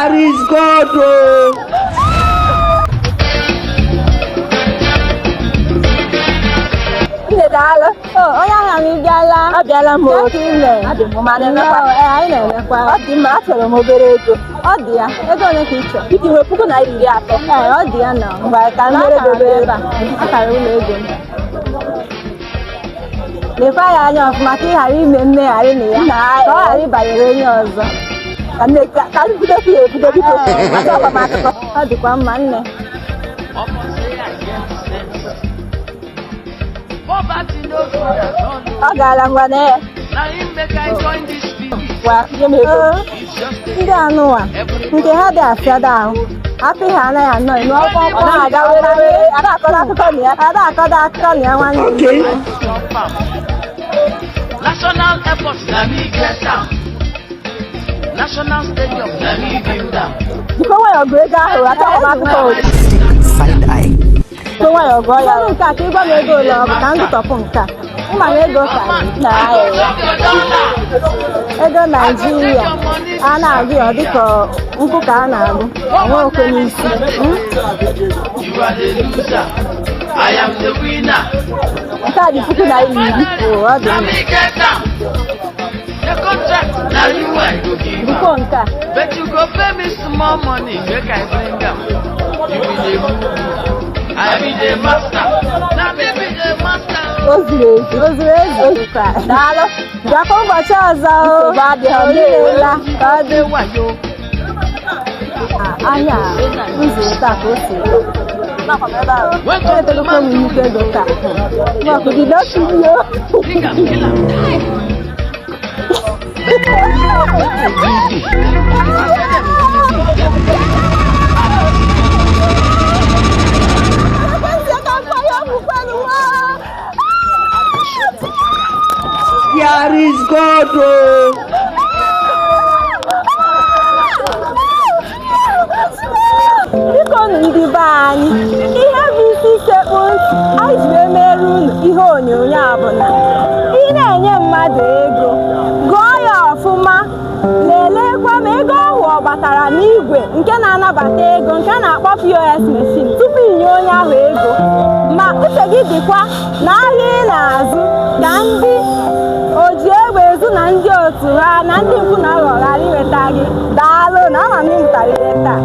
Here is God. Daalụ. Onye ahịa m bịala. Abịala m otu ile. Adị m ma na-emekwa. Anyị na-emekwa. Ọ dị mma, achọrọ m obere ego. Ọ dị ya. Ego ole ka ị chọrọ? Iji nwee $1,300. Ọ dị ya na ngwa ka m mere dobe ebe a. Akara ụlọ ego m. Lekwa ya anya ọfụma ka ị ghara ime mmegharị na ya. Ka ọ ghara ịbanyere onye ọzọ. Ka m bidokwa ya ebido biko. Achọkwa m akụkọ. Ọ dịkwa mma nne. Ọ gara ngwa na ya. Ndị anụwa nke ha dị afịada ahụ afọ ihe anaghị anọ n'ọkwa ọkwa na-aga ada akọda akụkọ na ya nwanne. National Airport Namibia Town. National Stadium Namibia. Biko nwayọ gụọ ego ahụ achọghị m akụkọ ozi. Biko nwayọ gụọ ya. Nke a ka ịgwa m ego ole ọ bụ ka m gụtọpụ nke a. Mma na ego ka ego Naijiria a na-agụ ya dịka nkwụ ka a na-agụ onwe okwe n'isi. Nke a dị $10,000. Ọ dị mma. Biko nke a. But you go pay me small money, make I bring them. You be the I be the master. Now me be the master. O zuru ezu. Daalụ. Bịakwa ụbọchị ọzọ o. Omeela ka ọ dị wayo. Anya ụzọ taa ka o si. Etelekwa m nnukwu ego taa. Maka bido studio. Here is God. Biko ndị be anyị, ihe bụ isi sekpu anyị ji emere unu ihe onyonyo a bụ na ị na-enye mmadụ ego gụọ ya ọfụma, lelekwa ma ego ahụ ọ batara n'igwe nke na-anabata ego nke a na-akpọ POS machine tupu inye onye ahụ ego. Ma uche gị dịkwa na ahịa ị na-azụ ka ndị oji egbe ezu na ndị otu ha na ndị mpụ na aghọ ghara iweta gị. Daalụ na ama m ịmụtara ihe taa.